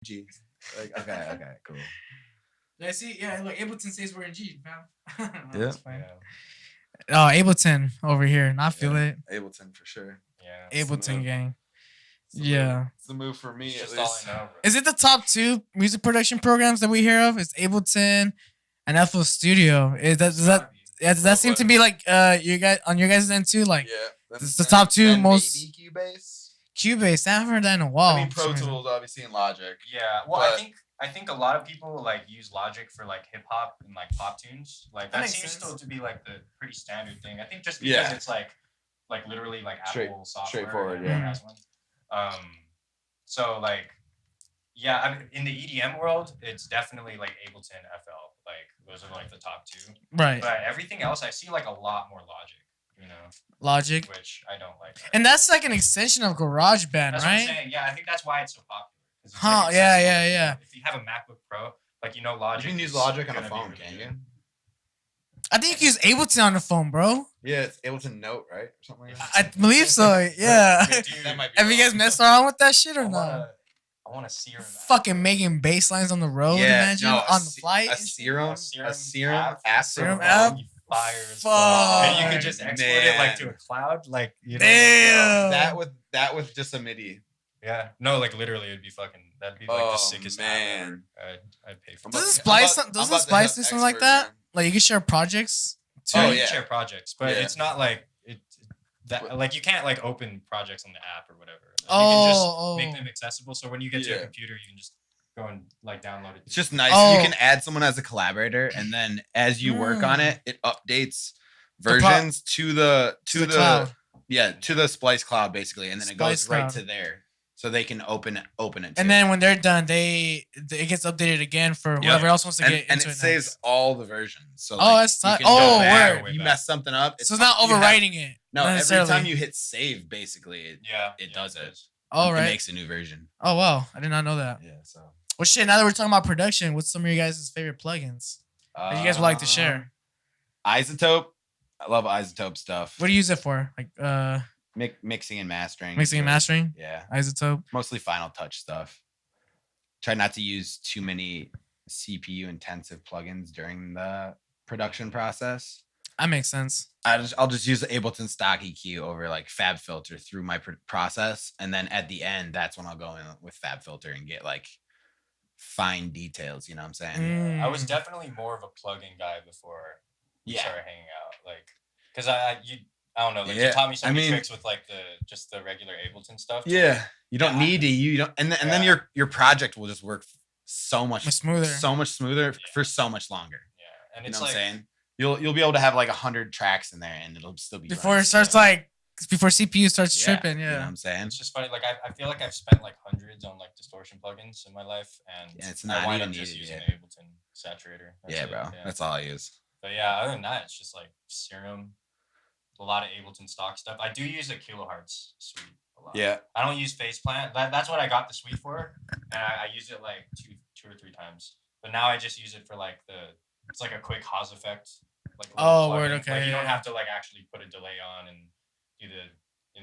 G. Like, okay, cool. I see. Yeah, look, Ableton says we're in G, fam. Yeah. That's fine. Oh, Ableton over here. I feel it. Ableton for sure. Yeah. Ableton gang. Yeah. It's the move for me, It's at just all least. I know, bro. Is it the top 2 music production programs that we hear of? It's Ableton and FL Studio. Does that seem to be like you guys on your guys' end too? Like it's the top 2 most. Maybe Cubase. Cubase. I haven't heard that in a while. I mean, Pro Tools obviously in Logic. Yeah. Well, I think a lot of people like use Logic for like hip hop and like pop tunes. Like that seems still to be like the pretty standard thing. I think just because it's like literally like Apple software. Straightforward. Has one. So like, yeah, I mean, in the EDM world, it's definitely like Ableton, FL. Like those are like the top 2. Right. But everything else, I see like a lot more Logic. You know. Logic. Which I don't like. And that's like an extension of GarageBand, that's right? What I'm saying. Yeah, I think that's why it's so popular. Huh? Like yeah. If you have a MacBook Pro, like Logic. You can use Logic on a phone, can't you? I think you can use Ableton on the phone, bro. Yeah, it's Ableton Note, right? Or something like that. I believe so. Yeah. Dude, that might be Have you guys messed around with that shit or not? I want to see her. Fucking making bass lines on the road. Imagine on the flight. A serum app. Serum app. Fires. Fuck. And you could just export it like to a cloud, like damn. That with just a MIDI. Yeah. No, like literally, it'd be fucking. That'd be like the sickest app ever. I'd pay for. Does it splice? Does it splice do something like that? Like you can share projects. Too. Oh yeah. You can share projects, but it's not like that. Like you can't like open projects on the app or whatever. Like, you can just make them accessible. So when you get to your computer, you can just go and like download it. It's just nice. You can add someone as a collaborator, and then as you work on it, it updates versions to the cloud. Yeah, to the Splice cloud basically, and then it goes right to there, so they can open it. And then when they're done, it gets updated again for whoever else wants to get into it. And it saves all the versions. So that's tight. Word. You mess something up. So it's not overwriting it. No, every time you hit save, basically, it does it. Oh, right. It makes a new version. Oh, wow. I did not know that. Yeah, so. Well, shit, now that we're talking about production, what's some of your guys' favorite plugins that you guys would like to share? Isotope. I love Isotope stuff. What do you use it for? Like mixing and mastering. Mixing and mastering? Yeah. Isotope. Mostly Final Touch stuff. Try not to use too many CPU intensive plugins during the production process. That makes sense. I'll just use the Ableton stock EQ over like FabFilter through my process, and then at the end, that's when I'll go in with FabFilter and get like fine details. You know what I'm saying? I was definitely more of a plugin guy before we started hanging out, like because I don't know, like you taught me some tricks with like the regular Ableton stuff. Yeah, you don't need to. And then your project will just work so much smoother for so much longer. Yeah, and it's what I'm saying. You'll be able to have like 100 tracks in there, and it'll still be before it starts before CPU starts tripping. Yeah, you know what I'm saying. It's just funny. Like I feel like I've spent like hundreds on like distortion plugins in my life, and it's not even just using Ableton saturator. That's bro. Yeah. That's all I use. But yeah, other than that, it's just like Serum, a lot of Ableton stock stuff. I do use a Kilohertz suite a lot. Yeah. I don't use Faceplant. That's what I got the suite for, and I used it like two or three times. But now I just use it for like it's like a quick Haas effect. Like word, okay. Like you don't have to like actually put a delay on and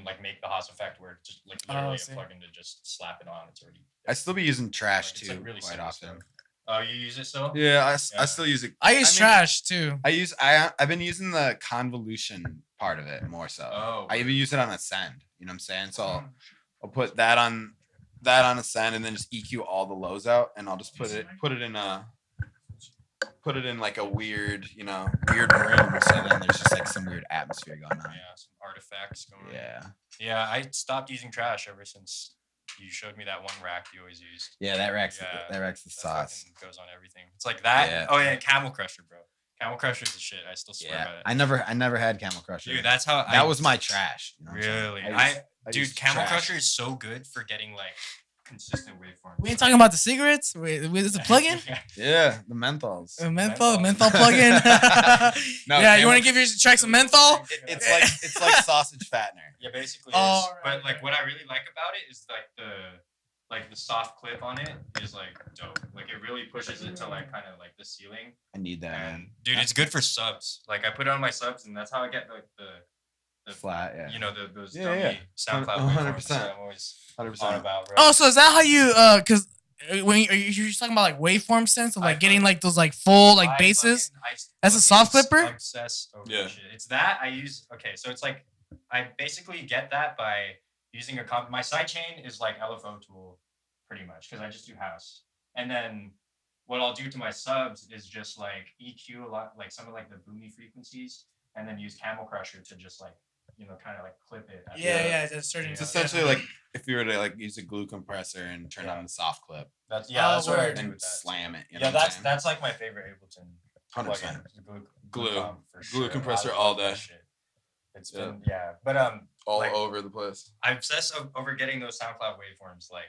like make the Haas effect where it's just like literally a plugin to just slap it on. It's already. I still be using Trash like, too like really quite often. Stuff. Oh, you use it still? Yeah, I still use it. I use Trash too. I've been using the convolution part of it more so. Oh. I even use it on Ascend. You know what I'm saying? So I'll put that on Ascend and then just EQ all the lows out, and I'll just put it in like a weird room, so then there's just like some weird atmosphere going on. Yeah, some artifacts going on. Yeah. Yeah, I stopped using Trash ever since you showed me that one rack you always used. Yeah, that rack's the sauce. Goes on everything. It's like that. Yeah. Oh yeah, Camel Crusher, bro. Camel Crusher's the shit. I still swear by it. I never had Camel Crusher. Dude, that's how that was my Trash. You know really? Dude, Camel Crusher is so good for getting like consistent waveforms. We ain't talking about the cigarettes. Wait, is it a plugin? Yeah, the menthols. A menthol plugin. You want to give your track some menthol? It's like sausage fattener. Yeah, basically. Oh, but like what I really like about it is like the soft clip on it is like dope. Like it really pushes it to like kind of like the ceiling. I need that. And, dude, it's good for subs. Like I put it on my subs, and that's how I get like the flat. Yeah. You know those dummy SoundCloud 100%. I'm always 100%. on about. Bro. Oh, so is that how you? Because when you're talking about like waveform synths, of like getting like those like full like basses. That's a soft clipper. Obsess over shit. It's that I use. Okay, so it's like I basically get that by using my sidechain is like LFO tool, pretty much, because I just do house. And then what I'll do to my subs is just like EQ a lot, like some of like the boomy frequencies, and then use Camel Crusher to just like, you know, kind of like clip it. It's essentially like if you were to like use a glue compressor and turn on the soft clip. That's what I do and with that. Slam it. You Yeah, know that's like my favorite Ableton. 100%. Glue Glue compressor all day. It's been but all like, over the place. I obsess over getting those SoundCloud waveforms like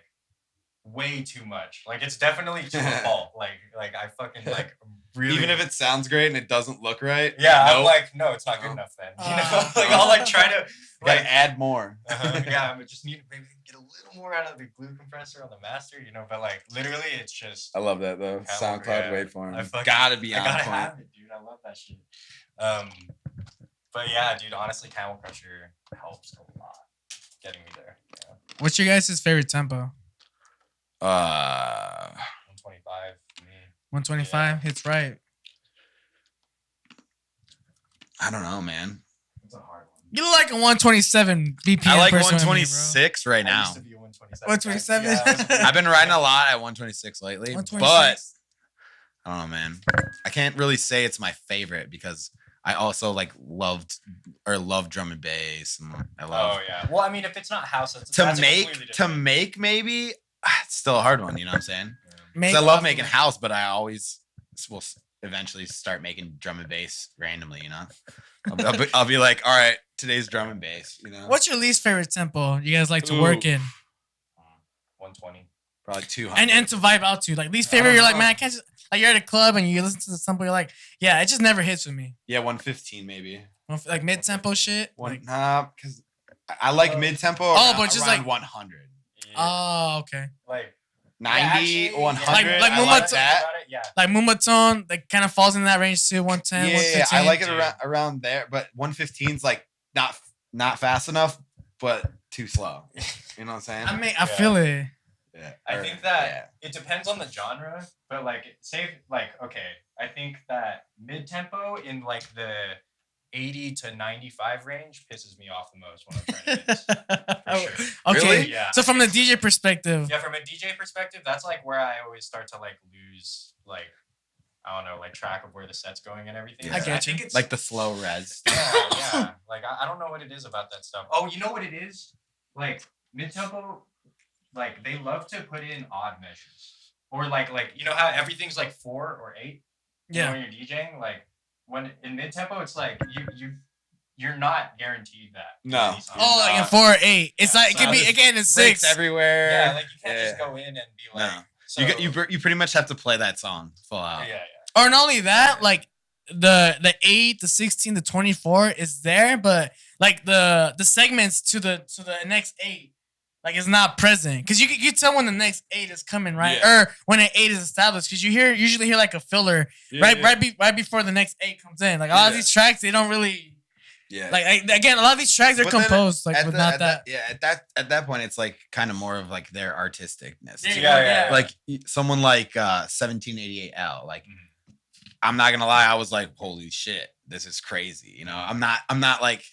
way too much. Like it's definitely to a fault. Like I fucking like really. Even if it sounds great and it doesn't look right. Yeah, I'm like, no, it's not good enough then. You know, like I'll like try to like add more. Yeah, I just need to maybe get a little more out of the glue compressor on the master, you know. But like literally, it's just. I love that though. SoundCloud waveform. Gotta be on point. Have it, dude. I love that shit. But yeah, dude. Honestly, Camel Crusher helps a lot getting me there. Yeah. What's your guys' favorite tempo? 125 for me. 125 hits right. I don't know, man. It's a hard one. You look like a 127 BPM. I like person 126 right I now. used to be a 127. 127? I've been riding a lot at 126 lately, 126. but I don't know, man. I can't really say it's my favorite because I also like love drum and bass, and I love. Oh yeah. Well, I mean, if it's not house, that's to make maybe it's still a hard one. You know what I'm saying? Because I love making house, but I always will eventually start making drum and bass randomly. You know, I'll be like, all right, today's drum and bass. You know. What's your least favorite tempo you guys like to work in? 120. Probably 200. And to vibe out to. Like least favorite, you're like, man, I can't just like you're at a club and you listen to the tempo, you're like, yeah, it just never hits with me. Yeah, 115 maybe. Like mid tempo shit. Because I like mid tempo. But just like 100. Yeah. Oh, okay. Like 90, 100. Like that. Like Mumatone, that kind of falls in that range too. 110, 115. I like it around there, but 115 is like not fast enough, but too slow. You know what I'm saying? I mean, I feel it. Yeah. I think that it depends on the genre, but like okay, I think that mid tempo in like the 80 to 95 range pisses me off the most when I'm trying to mix. For sure. Okay. Really? Yeah. So from the DJ perspective. Yeah, from a DJ perspective, that's like where I always start to like lose like I don't know, like track of where the set's going and everything. Yeah. I get you. think it's like the slow res. Yeah. Like I don't know what it is about that stuff. Oh, you know what it is? Like mid tempo, like they love to put in odd measures. Or like you know how everything's like 4 or 8? You know, when you're DJing, like when in mid tempo, it's like you're not guaranteed that. No. Like in 4 or 8. It's like it could be again in 6 everywhere. Yeah, like you can't just go in and be like. No. So, you pretty much have to play that song full out. Yeah. Or not only that, like the 8, the 16, the 24 is there, but like the segments to the next 8. Like it's not present because you tell when the next 8 is coming, right? Yeah. Or when an 8 is established, because you usually hear like a filler right before the next 8 comes in. Like a lot of these tracks, they don't really. Yeah. Like again, a lot of these tracks are composed like without that. At that point, it's like kind of more of like their artisticness. Yeah. Like someone like 1788L. Like I'm not gonna lie, I was like, holy shit, this is crazy. You know, I'm not like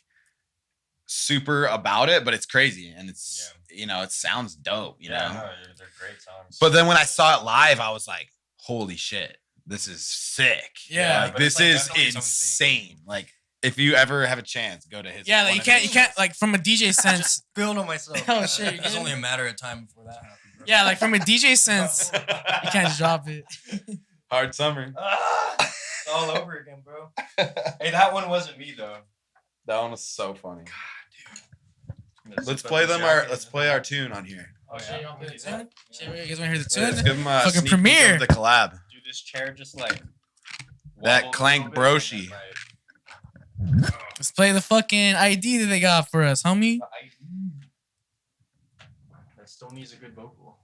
super about it, but it's crazy and it's you know, it sounds dope, you know. No, they're great songs. But then when I saw it live, I was like, holy shit, this is sick. Yeah, like, this is insane. Like if you ever have a chance, go to his. Yeah, like you can't like from a DJ sense. Build on myself. Oh shit, it's only a matter of time before that happens. Bro. Yeah, like from a DJ sense, you can't just drop it. Hard summer. It's all over again, bro. Hey, that one wasn't me though. That one was so funny. Let's play play our tune on here. Oh yeah. You guys want to hear the tune? Let's give them a fucking sneak premiere. peek of the collab. Dude, this chair just like that Qlank Broshi. Let's play the fucking ID that they got for us, homie. That still needs a good vocal.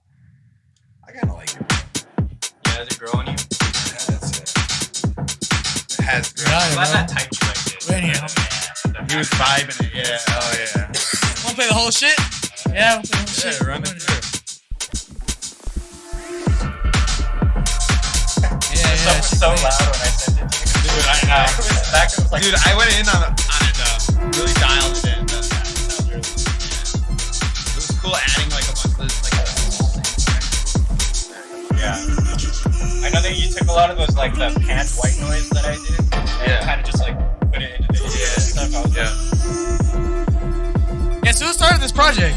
I kind of like it. Yeah, is it growing you? Yeah, that's it. It has grown. Got it, Glad bro. that typed you like this. Right here. He was vibing it. Yeah. Oh yeah. Wanna play the whole shit? Yeah, we'll play the whole shit. Yeah, run it through. loud when I sent it to you. Dude, I know. Dude, I went in on it really dialed it in. That sounds really good. It was cool adding like a bunch of those like yeah. I know that you took a lot of those like the pant white noise that I did and kind of just like put it into the stuff. I was Yeah, so who started this project?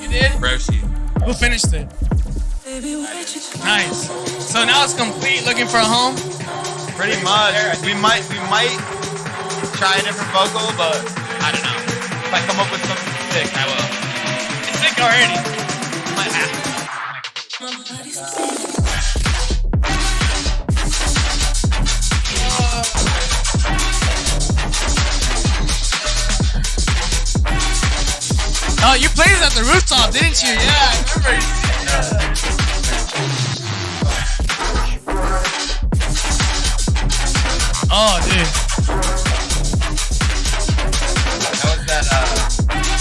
You did? Broshi. Who finished it? Nice. So now it's complete. Looking for a home. Pretty much. We might try a different vocal, but I don't know. If I come up with something sick, I will. It's sick already. Might have to. Oh, you played it at the rooftop, didn't you? Yeah, I remember. Oh, dude. That was that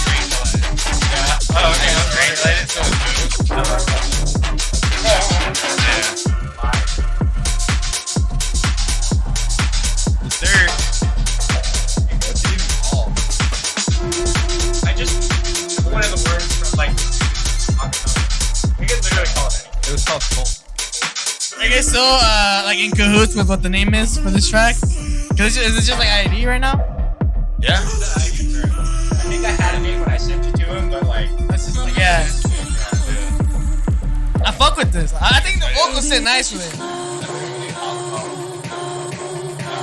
green delay. Yeah. Oh, okay. Green delay it so it moves. Yeah. Yes, sir. What's it even called? I just one of the words from like we could literally call it anything. It was called Colt. Are you guys still like in cahoots with what the name is for this track? Cause is it just like ID right now? Yeah. I think I had a name when I sent it to him, but like That's just like, yeah. I fuck with this. I think the vocals sit nice with it. I'm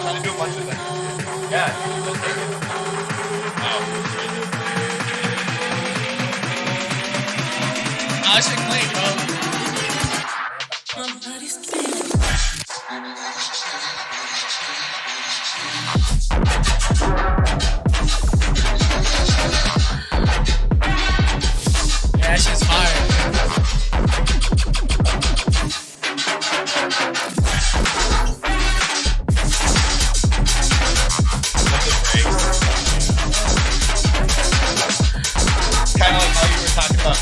trying to do a bunch of things. Yeah, let's take it. Oh, I should Qlank, bro. Yeah, that shit's fire. Kind of like how you were talking about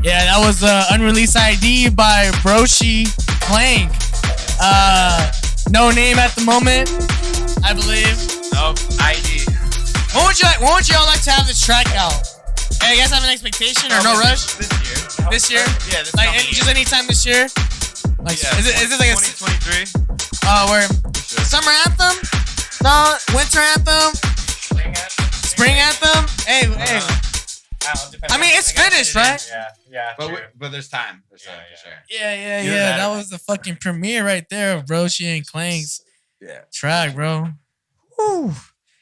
Yeah, that was Unreleased ID by Broshi Qlank. No name at the moment, I believe. Nope. ID. When would y'all like to have this track out? Hey, you guys have an expectation or no rush? This year. This year? Yeah, this Like coming year. just anytime this year? Like Yeah, is it like a 2023? where summer anthem? No, winter anthem? Spring anthem? Hey. I mean, it's finished, right? Yeah. True. But there's time. There's time Yeah, for sure. Yeah. Either that That or- was the fucking premiere right there of Broshi and Clank's Yeah. track, bro. Woo.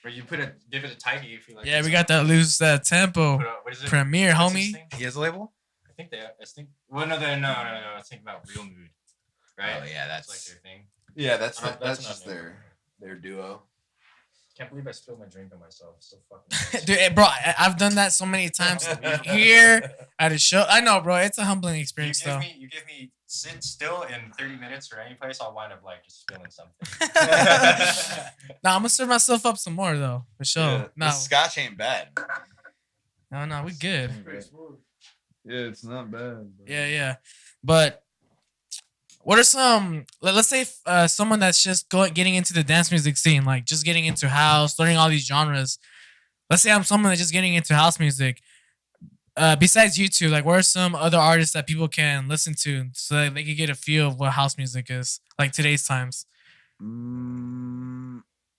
Where you give it a tidy if you like. Yeah, we got that loose tempo What is it? premiere, What's his homie. thing? He has a label? I think. Well, no. I was thinking about Real Mood. Right. Oh yeah, That's that's like their thing. Yeah, that's That's just not their duo. Can't believe I spilled my drink on myself. So fucking. Dude, bro, I've done that so many times here at a show. I know, bro. It's a humbling experience, though. You give me sit still in 30 minutes or any place, I'll wind up like just spilling something. Nah, I'm gonna serve myself up some more, though, for sure. Yeah, No, this scotch ain't bad. no, we good. Yeah, it's not bad. Yeah. But what are some? Let's say someone that's just getting into the dance music scene, like just getting into house, learning all these genres. Let's say I'm someone that's just getting into house music. Besides you two, like, what are some other artists that people can listen to so that they can get a feel of what house music is, like today's times?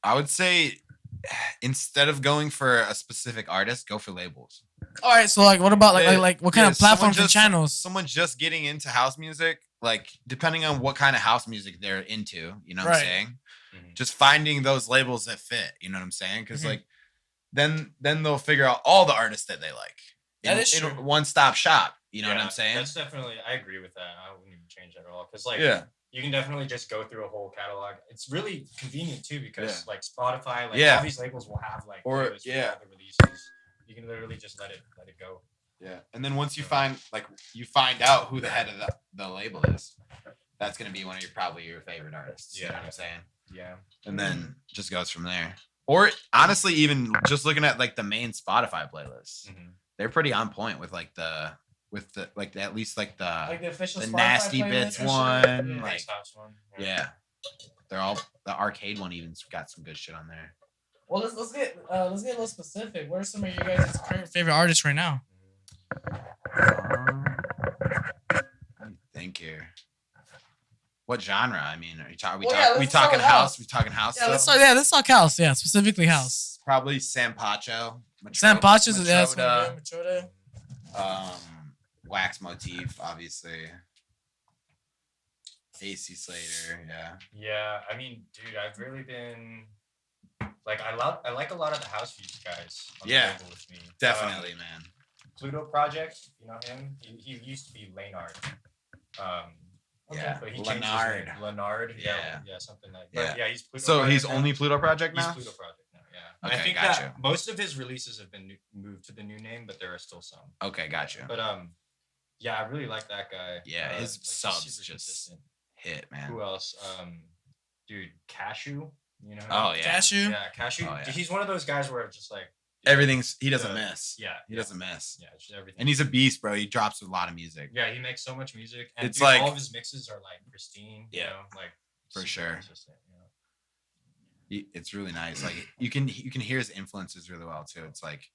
I would say instead of going for a specific artist, go for labels. All right, so like, what about like what kind of platforms and someone channels? Someone just getting into house music, like depending on what kind of house music they're into, you know what Right. I'm saying? Just finding those labels that fit, you know what I'm saying? Because like then they'll figure out all the artists that they like. That is in true. a one-stop shop. You know what I'm saying? That's definitely, I agree with that. I wouldn't even change that at all. Because like, Yeah. you can definitely just go through a whole catalog. It's really convenient too because like Spotify, like Yeah. all these labels will have like Or- playlists for yeah. all the releases. You can literally just let it go. Yeah. And then once you find out who the head of the label is, that's gonna be one of your favorite artists. You know what I'm saying? Yeah. And then just goes from there. Or honestly, even just looking at like the main Spotify playlists, they're pretty on point with like the with the like at least like Like the official the Spotify nasty playlist bits and shit? one, Yeah. like Nice house one. yeah, they're all the arcade one even's got some good shit on there. Well, let's get a little specific. What are some of your guys' current favorite artists right now? Let me think here. What genre? I mean, are we Well, yeah, we let's start talking with house? house. We talking house? Yeah, let's still? start. Yeah, let's talk house. Yeah, specifically house. Probably Sam Pacho. Sam Pacho's that's one Matroda, of them. Matroda. Wax Motif, obviously. AC Slater, yeah. Yeah, I mean, dude, I've really been like I like a lot of the house views guys. On Yeah, the label with me. Definitely, man. Pluto Project, you know him? He used to be Lanard. Yeah, but he changed his Leonard. name. Leonard, Yeah. yeah, something like Yeah. that. Yeah, he's Pluto So Project he's now. only Pluto Project now? He's Pluto Project now, yeah. Okay, I think gotcha. that most of his releases have been moved to the new name, but there are still some. Okay, gotcha. But yeah, I really like that guy. Yeah, his like, he's subs super just consistent. hit, man. Who else? Dude, Cashew. You know? Oh yeah. Cashew. Yeah, Cashew. Oh, yeah. He's one of those guys where it's just like He doesn't miss. Yeah, He doesn't miss. Yeah, just everything. And he's a beast, bro. He drops a lot of music. Yeah, he makes so much music, and It's dude, like- all of his mixes are like pristine. Yeah, you know, like for super sure. consistent, you know? It's really nice. Like you can hear his influences really well too. It's like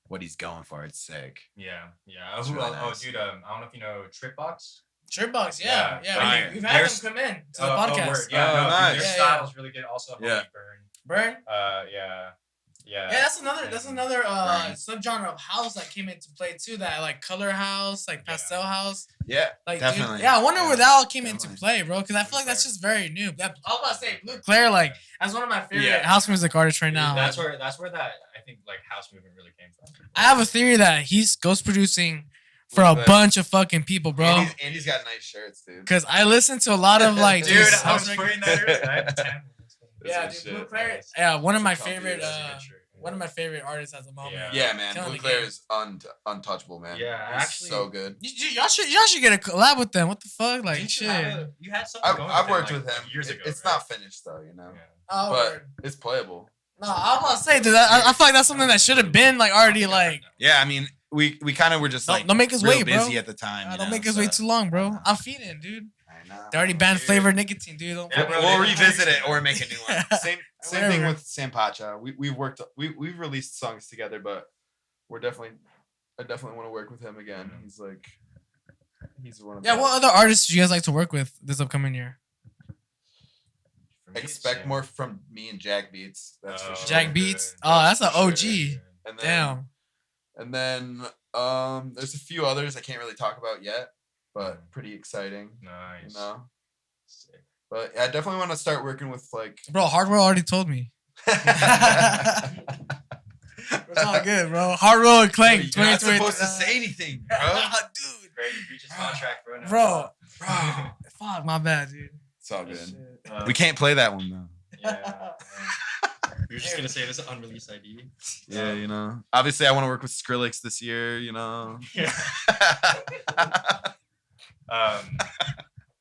what he's going for. It's sick. Yeah. It's Who really else? nice. Oh, dude, I don't know if you know Tripbox. Tripbox, yeah. Fire. We've had them come in to the podcast. Word. Yeah, Oh, no, nice. dude, their Yeah, style yeah. is really good. Also, Yeah. Homie Burn. Burn. Yeah. Yeah, that's another Right. subgenre of house that came into play too. That like color house, like pastel house. Yeah, Like definitely. dude, yeah, I wonder where that all came into Definitely. play, bro. Because I feel like that's Blue just very new. That I was about to say Blue Claire, like that's one of my favorite Yeah. house music artists right Dude, now. that's where that I think like house movement really came from. I have a theory that he's ghost producing for a But- bunch of fucking people, bro. Andy's got nice shirts, dude. Because I listen to a lot of like Dude, just I was house rec- wearing that earlier. I have 10. yeah, That's dude, good Blue shit. Claire. Yeah, one of my Should copy favorite. it as a One of my favorite artists at the moment. Yeah. Yeah, man. Killing Blue the Claire game. is untouchable, man. Yeah, He's actually- so good. Y'all should get a collab with them. What the fuck, like Didn't shit. you had something going I've with worked him, with like, him. years ago. It's right? not finished though, you know. Yeah. Oh, But word. it's playable. No, I was about to say, dude. I feel like that's something that should have been like already like. Yeah, I mean, we kind of were just like Don't make us real wait, bro. busy at the time. you Don't know, make us so- wait too long, bro. I'm feeding, dude. I know. They already banned Dude. flavored nicotine, dude. Don't Yeah, bro, We'll they- revisit it or make a new one. Same Whatever. thing with Sam Pacha. We've released songs together, but I definitely want to work with him again. He's one of Yeah, the what other artists do you guys like to work with this upcoming year? For me, it's expect Sam. more from me and Jack Beats. That's for Oh, sure. Jack good. Beats? Oh, that's an for sure, OG. dude. And then, Damn. And then there's a few others I can't really talk about yet, but pretty exciting. Nice. You know. Sick. But yeah, I definitely want to start working with like. Bro, Hardwell already told me. It's all good, bro. Hardwell and Qlank. You're not 2020. supposed to say anything, bro. Dude. Great, you reach his contract, bro. now. Bro. Fuck, my bad, dude. It's all Shit. good. We can't play that one though. Yeah. You're just gonna say this is unreleased ID. Yeah, you know. Obviously, I want to work with Skrillex this year. You know. Yeah.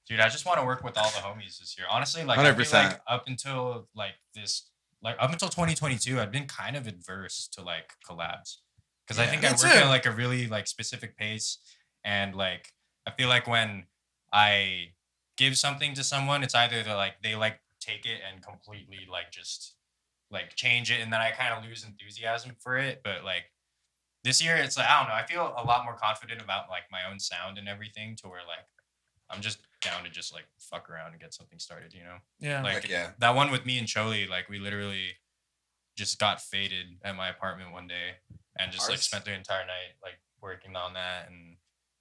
Dude, I just want to work with all the homies this year. Honestly, like I feel 100%. like up until 2022, I'd been kind of adverse to like collabs because I Yeah. think Me I work too. at like a really like specific pace, and like I feel like when I give something to someone, it's either they like take it and completely like just like change it, and then I kind of lose enthusiasm for it. But like this year, it's like I don't know. I feel a lot more confident about like my own sound and everything, to where like I'm just down to just like fuck around and get something started, you know? Yeah. Like Heck yeah. that one with me and Choli, like we literally just got faded at my apartment one day and just like Ours? spent the entire night like working on that, and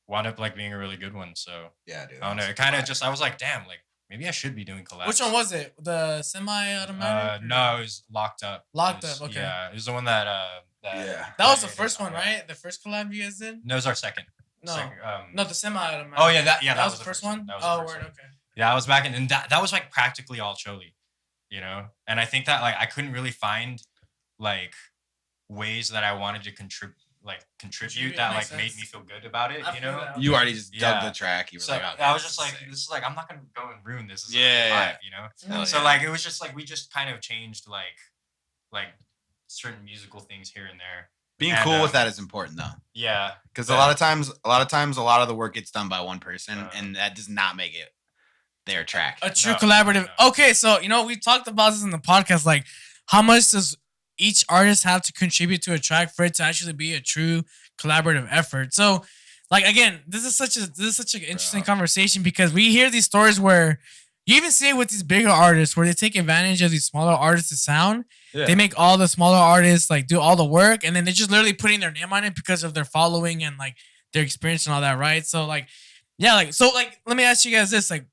wound up like being a really good one. So Yeah, dude. I don't know. It kind of just I was like, damn, like maybe I should be doing collabs. Which one was it? The semi-automatic? No, it was Locked Up. Locked It was- Up, okay. Yeah, it was the one that Yeah. That was the first one, right? The first collab you guys did? No, it was our second. No. Second, No, the semi-automatic. Oh yeah, that That was was the first one? That was the Oh, first word, one. okay. Yeah, I was back in, and that was like practically all Choli, you know? And I think that like I couldn't really find like ways that I wanted to contribute Contribute, that makes like made sense. me feel good about it, I you feel know? that. You already just dug Yeah. the track. You were So like, oh, I was this just is like, sick. this is like I'm not gonna go and ruin this. This is Yeah, like yeah. vibe, you know? Hell So yeah. like it was just like we just kind of changed like certain musical things here and there. Being And, cool with that is important though. Yeah. Because a lot of times, a lot of the work gets done by one person, Uh, and that does not make it their track. A true No, collaborative. no. Okay, so we talked about this in the podcast. Like, how much does each artist have to contribute to a track for it to actually be a true collaborative effort? So, like, again, this is such an interesting conversation because we hear these stories where you even see it with these bigger artists where they take advantage of these smaller artists' sound. Yeah. They make all the smaller artists like do all the work, and then they're just literally putting their name on it because of their following and like their experience and all that, right? So like, yeah, like let me ask you guys this: like,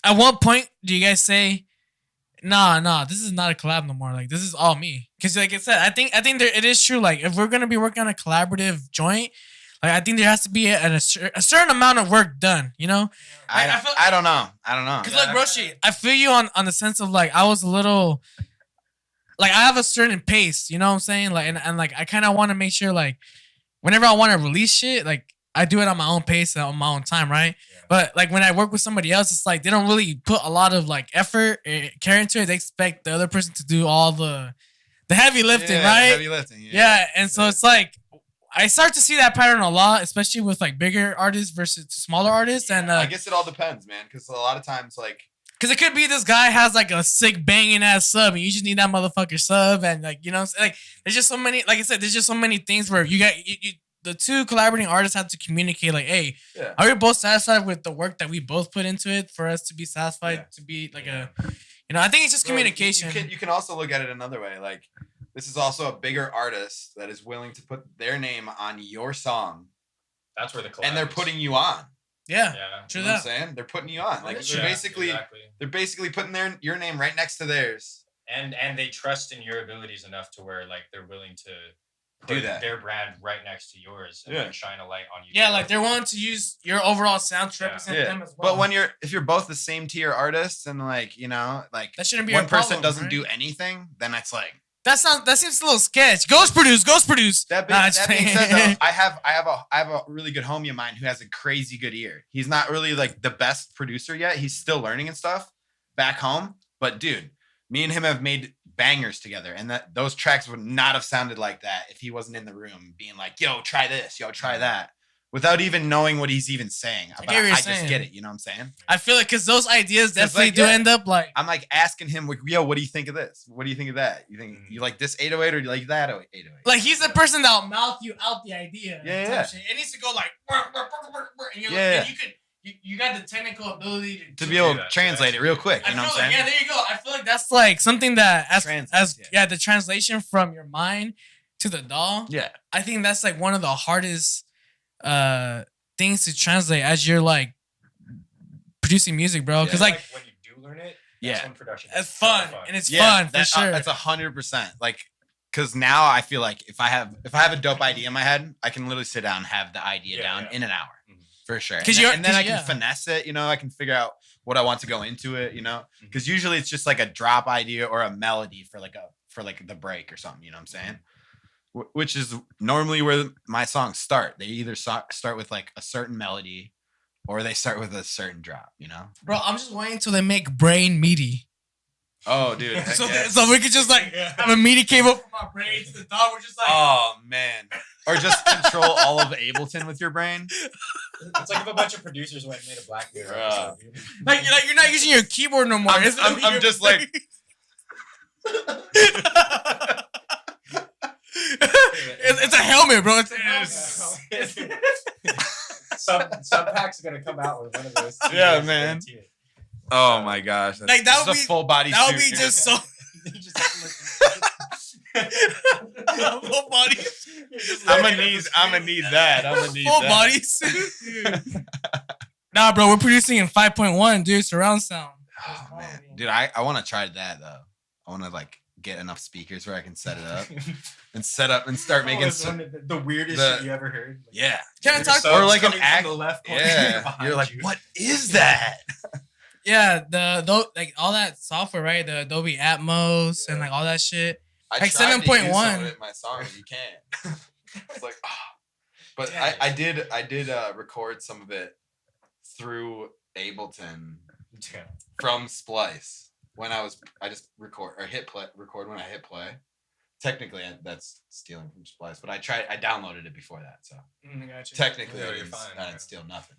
at what point do you guys say, nah, this is not a collab no more? Like, this is all me. Because like I said, I think it is true. Like, if we're gonna be working on a collaborative joint, like I think there has to be a certain amount of work done. You know? I don't know. Because like Broshi, I feel you on the sense of like I was a little. Like I have a certain pace, you know what I'm saying? Like and like I kind of want to make sure like whenever I want to release shit, like I do it on my own pace and on my own time, right? Yeah. But like when I work with somebody else, it's like they don't really put a lot of like effort, care into it. They expect the other person to do all the heavy lifting, right? Heavy lifting. Yeah, and so it's like I start to see that pattern a lot, especially with like bigger artists versus smaller artists. And I guess it all depends, man, because a lot of times like. Because it could be this guy has like a sick banging ass sub and you just need that motherfucker sub and like, you know what I'm saying? Like there's just so many, like I said, there's just so many things where you the two collaborating artists have to communicate like, hey, are we both satisfied with the work that we both put into it for us to be satisfied to be like a, I think it's just communication. You can also look at it another way. Like this is also a bigger artist that is willing to put their name on your song. That's where the collab and they're putting you on. Yeah, true. You know what I'm saying? They're putting you on. Like they're basically putting your name right next to theirs. And they trust in your abilities enough to where like they're willing to do that. Their brand right next to yours and then shine a light on you. Yeah, like they're willing to use your overall sound to represent them as well. But if you're both the same tier artists and like, like that shouldn't be one a problem, person doesn't do anything, then it's like that seems a little sketch. Ghost produce. That being said, though, I have a really good homie of mine who has a crazy good ear. He's not really like the best producer yet. He's still learning and stuff back home. But dude, me and him have made bangers together, and those tracks would not have sounded like that if he wasn't in the room being like, "Yo, try this. Yo, try that." Without even knowing what he's even saying. But I just get it. You know what I'm saying? I feel it because those ideas definitely do end up like. I'm like asking him, like, yo, what do you think of this? What do you think of that? You think you like this 808 or do you like that 808? Like he's the person that'll mouth you out the idea. Yeah. It needs to go like. And you're like, and you got the technical ability to be able to translate it real quick. You know what I'm saying? Yeah, there you go. I feel like that's like something that the translation from your mind to the DAW. Yeah. I think that's like one of the hardest things to translate as you're like producing music, bro. Because like when you do learn it, that's when production it's fun and it's fun for sure. That's 100%. Like, because now I feel like if I have a dope idea in my head, I can literally sit down and have the idea down in an hour. For sure. And then I can finesse it, I can figure out what I want to go into it, because usually it's just like a drop idea or a melody for the break or something, you know what I'm saying? Which is normally where my songs start. They either start with like a certain melody or they start with a certain drop, Bro, I'm just waiting until they make Brain meaty. Oh, dude. So we could just like have a meaty came up from my brain to the dog. We're just like, oh man. Or just control all of Ableton with your brain. It's like if a bunch of producers went and made a Black Mirror episode. Like you're not using your keyboard no more. I'm just like it's a helmet, bro. Some packs are gonna come out with one of those. Yeah, man. Oh my gosh! Like that would be full body. That suit. would be just so. Full body. I'm gonna need that. Full body suit. Nah, bro, we're producing in 5.1, dude. Surround sound. Oh man, dude, I want to try that though. I want to like get enough speakers where I can set it up and start making the weirdest shit you ever heard. Like, yeah, can I talk or like an act? The left corner. Yeah, you're like, what is that? Yeah, like all that software, right? The Adobe Atmos and like all that shit. Like 7.1. My song, you can't. It's like, but I did record some of it through Ableton from Splice when I just record when I hit play. technically that's stealing from Splice, but I downloaded it before that, so Gotcha. technically Yeah, it you're is, fine, I yeah. didn't steal nothing.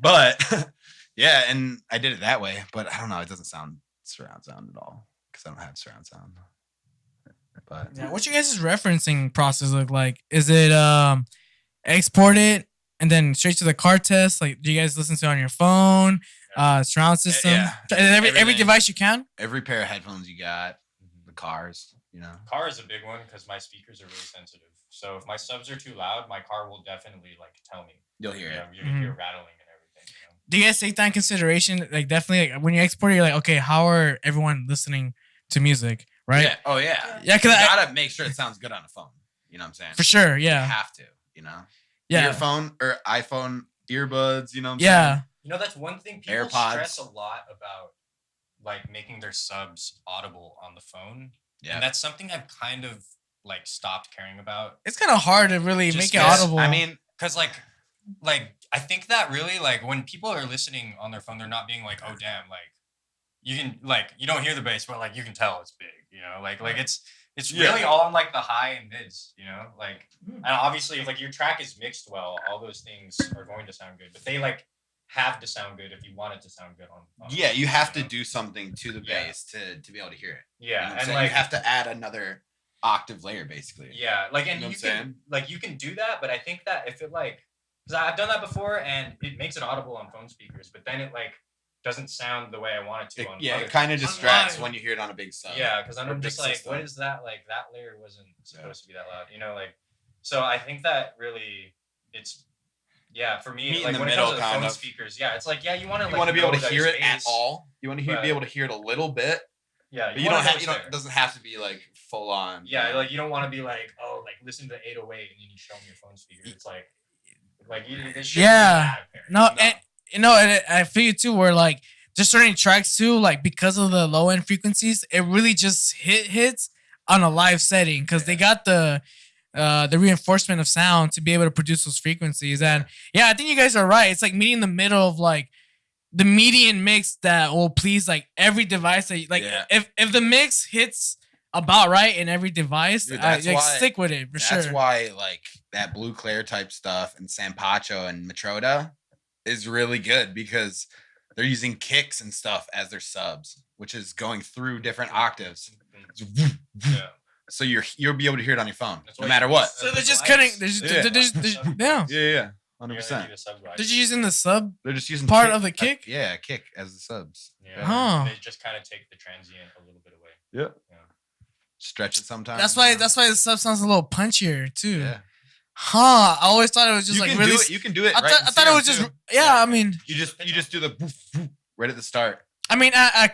But yeah, and I did it that way, but I don't know, it doesn't sound surround sound at all because I don't have surround sound. But Yeah, what's your guys' referencing process look like? Is it export it and then straight to the car test? Like, do you guys listen to it on your phone, surround system? yeah. Every Everything. device you can. every pair of headphones you got, the cars, Car is a big one because my speakers are really sensitive. So if my subs are too loud, my car will definitely like tell me. you'll hear it. You hear rattling and everything. Do you guys take that in consideration? Like, definitely, like, when you export it, you're like, okay, how are everyone listening to music, right? Yeah. Oh yeah. Yeah, You because gotta make sure it sounds good on a phone. You know what I'm saying? for sure, You yeah, have to. yeah, Earphone or iPhone earbuds. You know what I'm yeah. saying? You know, that's one thing people AirPods. stress a lot about, like making their subs audible on the phone. Yeah. And that's something I've kind of like stopped caring about. It's kind of hard to really Just make it because, audible. I mean, Cause like I think that really like when people are listening on their phone, they're not being like, oh damn, like you can like you don't hear the bass, but like you can tell it's big, like it's really all in like the high and mids, like and obviously if like your track is mixed well, all those things are going to sound good, but they like have to sound good if you want it to sound good on yeah, you have to know? do something to the Yeah. bass to be able to hear it. Yeah, You know what I'm and saying? like you have to add another octave layer, basically. yeah, like and You know you what I'm can saying? like you can do that, but I think that if it like because I've done that before and it makes it audible on phone speakers, but then it like doesn't sound the way I want it to. It kind of distracts Online. when you hear it on a big sub. Yeah, because or I'm big just like, system. what is that? Like that layer wasn't supposed to be that loud, like. So I think that really, it's for me, Meet in like the when middle, it comes to the kind phone of. speakers, it's like you want to You want to be able to hear it at space. all. You want to but- be able to hear it a little bit, Yeah, but you don't have. It doesn't have to be like full on. Yeah, like you don't want to be like, oh, like listen to the 808 and then you show them your phone speaker. It's like it shouldn't be that apparent. No, and I feel you too. Where like just certain tracks too, like because of the low end frequencies, it really just hits on a live setting because they got the reinforcement of sound to be able to produce those frequencies. And I think you guys are right. It's like meeting the middle of like the median mix that will please like every device that like if the mix hits about right in every device, Dude, I that's why- stick with it for sure. That's why like that Blue Claire type stuff and Sampacho and Matroda is really good because they're using kicks and stuff as their subs, which is going through different octaves. Yeah. So you'll be able to hear it on your phone, That's no why matter you- what. So they're just cutting. They're just, Yeah. they're just, yeah. Yeah, You 100%. gotta do the sub They're just using the sub. They're just using Part of the kick? Yeah, kick as the subs. Yeah. Huh. They just kind of take the transient a little bit away. Yeah. Yeah. Stretch it sometimes. That's why the sub sounds a little punchier too. Yeah. Huh. I always thought it was just You like can really. do it. You can do it. I right thought in I thought it was stereo, just too. I mean, You just do the boof, boof right at the start. I mean,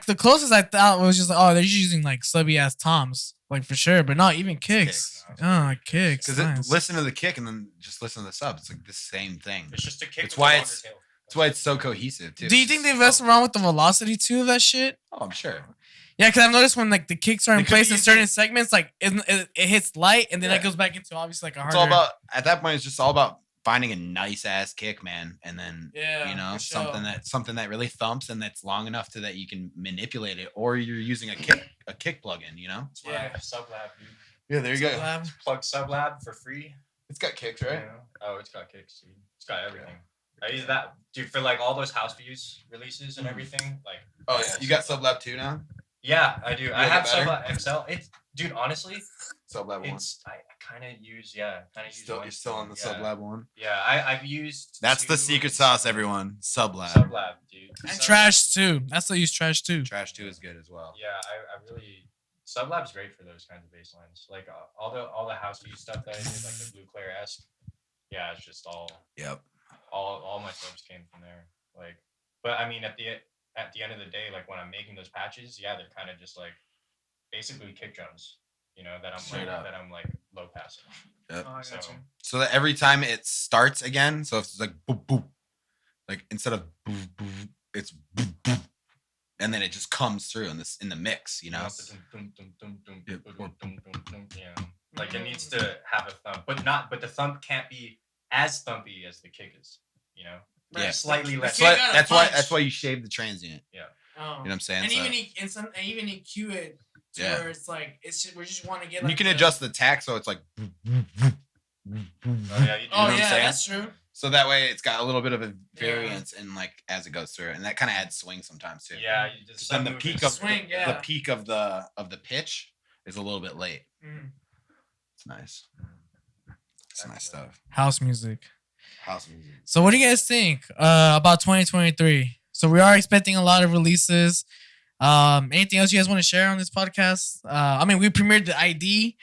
the closest I thought was just like, oh, they're just using like subby ass toms, like for sure, but not even kicks. Kicks. Oh, kicks. Because Nice. listen to the kick and then just listen to the sub. It's like the same thing. It's just a kick. It's with a why longer it's- tail. That's why it's so cohesive too. Do you think they mess around with the velocity too of that shit? Oh, I'm sure. Yeah, because I've noticed when like the kicks are in They could place be in certain using- segments, like it hits light and then Yeah. it goes back into obviously like a It's harder. all about at that point. It's just all about finding a nice ass kick, man, and then for sure. something that really thumps and that's long enough to that you can manipulate it, or you're using a kick plug-in. That's why Sublab, dude. Yeah, there you go. Lab. Plug Sublab for free. It's got kicks, you right? know? Oh, it's got kicks, dude. It's got everything. I use that, dude, for like all those house views releases and everything. Like, Oh yeah, you got Sublab 2 now. yeah, I do. I like have it better? Sublab XL. It's, dude, honestly, Sublab 1. it's I kind of use You're one still on the still, yeah. Sublab 1. Yeah, I've used. That's the two secret sauce, everyone. Sublab. Sublab, dude. And Sublab. trash too. I still use trash too. Trash 2 is good as well. Yeah, I really Sublab's great for those kinds of bass lines. Like all the house view stuff that I did, like the Blue Claire esque. Yeah, it's just Yep. all my subs came from there. Like, but I mean, at the end of the day, like when I'm making those patches, yeah, they're kind of just like basically kick drums, that Straight up. I'm like low passing. Yep. Oh, I So got you. So that every time it starts again, so if it's like boop boop, like instead of boop boop, it's boop boop, and then it just comes through in the mix, Yep. Like it needs to have a thump, but the thump can't be as thumpy as the kick is, Yeah. slightly less. kick got a That's punch. why you shave the transient. Oh. You know what I'm saying? And So- even EQ it to Yeah. where it's like we just want to get. And Like, you can adjust the tack so it's like. Oh yeah, you do. Oh what I'm yeah, saying? that's true. So that way it's got a little bit of a variance in like as it goes through, and that kind of adds swing sometimes too. Yeah, you just Then the peak of Swing, yeah. the peak of the pitch is a little bit late. Mm. It's nice. It's nice stuff. House music. House music. So what do you guys think about 2023? So we are expecting a lot of releases. Anything else you guys want to share on this podcast? I mean, we premiered the ID.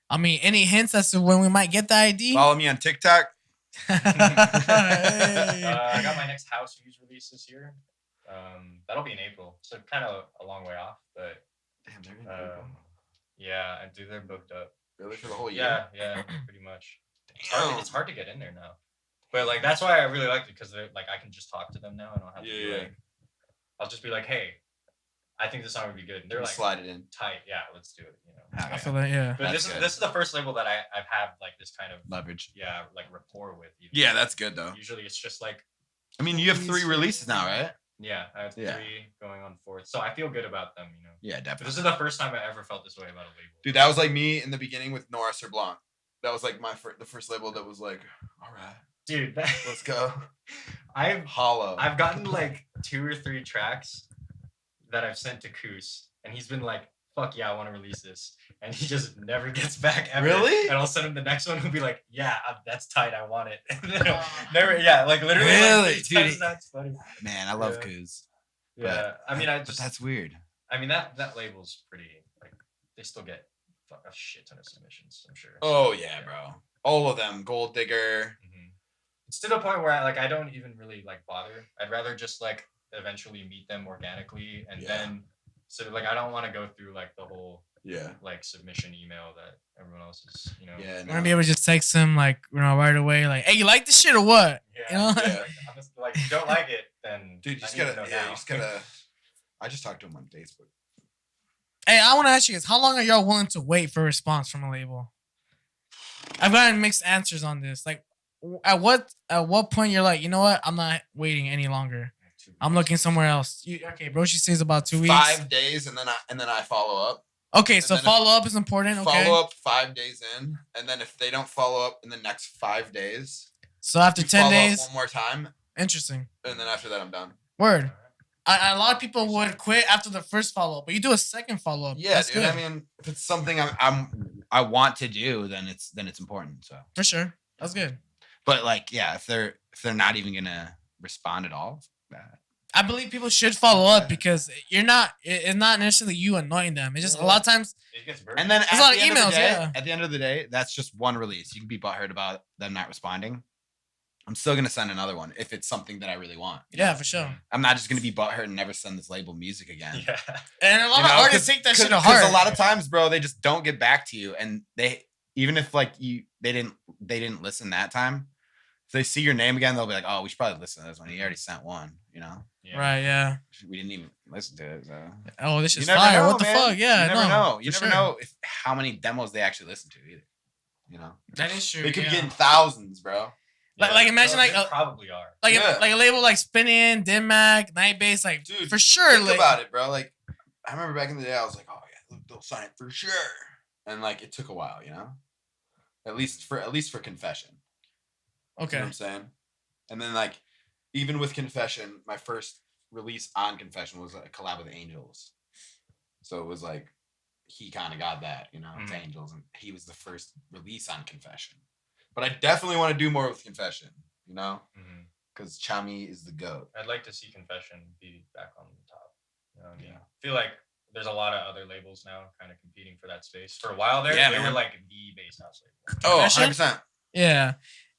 I mean, any hints as to when we might get the ID? Follow me on TikTok. Hey. I got my next house use release this year. That'll be in April, so kind of a long way off, but Damn, they're in yeah, I do. They're booked up. Really for the whole year. Yeah, pretty much. Damn. It's hard to get in there now, but like that's why I really liked it because like I can just talk to them now. I don't have to be like, I'll just be like, hey, I think this song would be good. And they're like, slide it in. tight. Yeah, let's do it. You know. I feel that, yeah. But That's this good. is the first label that I've had like this kind of Leverage. like rapport with. Even. Yeah, that's good though. Usually it's just like I mean, you have 3 releases now, right? I have 3 Yeah. going on 4th, so I feel good about them. You know. Yeah, But definitely. this is the first time I ever felt this way about a label. Dude, that was like me in the beginning with Norris or Blanc. That was like the first label that was like, all right, Dude, let's go. Hollow. I've gotten like 2 or 3 tracks that I've sent to Koos, and he's been like, "Fuck yeah, I want to release this," and he just never gets back ever. Really? And I'll send him the next one, who'll be like, "Yeah, that's tight, I want it." And then never, yeah, like literally. Really? Like, Dude, that's funny. Man, I love Yeah. Kuz. Yeah, I mean, But that's weird. I mean that label's pretty. Like, they still get a shit ton of submissions, I'm sure. Oh yeah, bro. All of them. Gold Digger. Mhm. It's to the point where I don't even really like bother. I'd rather just like eventually meet them organically, and then so like I don't want to go through like the whole Yeah. like submission email that everyone else is, you know. Yeah. I'm gonna be able to just text him like right away, like, "Hey, you like this shit or what?" Yeah. You know? Yeah. Like, I'm just, like, if you don't like it, then Dude, you just I need to gotta. know Yeah, now. you just gotta. I just talked to him on Facebook. Hey, I want to ask you guys, how long are y'all willing to wait for a response from a label? I've gotten mixed answers on this. Like, at what point you're like, you know what, I'm not waiting any longer. I'm looking somewhere else. Okay, Broshi says about 2 weeks. 5 days, and then I follow up. Okay, so then follow up is important. Okay. Follow up 5 days in, and then if they don't follow up in the next 5 days, So after you 10 follow up days, one more time, interesting. and then after that I'm done. Word. A lot of people would quit after the first follow up, but you do a second follow up. Yeah, That's dude. good. I mean, If it's something I want to do, then it's important. So, For sure. That's good. but like, yeah, if they're not even gonna respond at all, I believe people should follow up because it's not necessarily you annoying them. It's just a lot of times. It gets very and then There's a lot of end emails, the day, yeah. At the end of the day, that's just one release. You can be butthurt about them not responding. I'm still gonna send another one if it's something that I really want. you Yeah, know? for sure. I'm not just gonna be butthurt and never send this label music again. yeah. And a lot You of know, artists take that shit to heart. Because a lot of times, bro, they just don't get back to you, and they even if like they didn't listen that time. If they see your name again, they'll be like, "Oh, we should probably listen to this one. He already sent one." You know, Yeah. Right, yeah. we didn't even listen to it. So. Oh, this You is never fire. know, What the man. fuck? Yeah, you never know. You for never sure. know how many demos they actually listen to either. You know, That is true. they could yeah. be getting thousands, bro. Like, imagine, like, they a- probably are. like Yeah. like a label like Spin-In, Dim-Mac, Night Base, like Dude, for sure. Think Like, about it, bro. Like, I remember back in the day, I was like, "Oh yeah, they'll sign it for sure," and like it took a while, you know. At least for Confession. You okay. know what I'm saying? And then like, even with Confession, my first release on Confession was a collab with Angels. So it was like, he kind of got that, you know, it's Mhm. Angels, and he was the first release on Confession. But I definitely want to do more with Confession, you know, Mhm. because Chami is the GOAT. I'd like to see Confession be back on the top. You know what I mean? I feel like there's a lot of other labels now kind of competing for that space. For a while there, Yeah, they were man. like the bass house label. Oh, Confession? 100%. Yeah.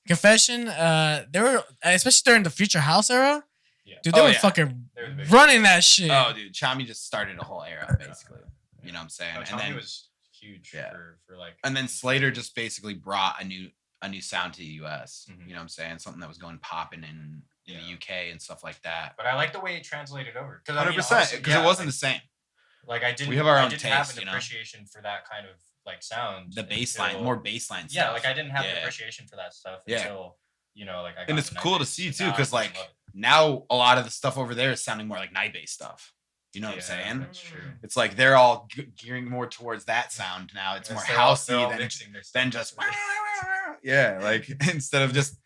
Confession, they were, especially during the Future House era, Yeah. dude, they Oh, were yeah. fucking They were the big- running that shit. Oh, dude, Chami just started a whole era, basically. You know what I'm saying? No, And Tommy then was huge Yeah. for like. and then Slater just basically brought a new sound to the US. Mhm. You know what I'm saying? Something that was going popping in Yeah. the UK and stuff like that. But I like the way it translated over. 100%, because it wasn't the same. Like I didn't. We have our I own didn't have taste, an you know? appreciation for that kind of like sound. The bass line, until- more bass line Yeah, stuff. like I didn't have an Yeah. appreciation for that stuff Yeah. until like I. And got it's the night cool to bass, see and too, now I because fucking like love it. now a lot of the stuff over there is sounding more like night bass stuff. you know what I'm saying? That's true. It's like they're all gearing more towards that sound now. It's more housey than just yeah, like instead of just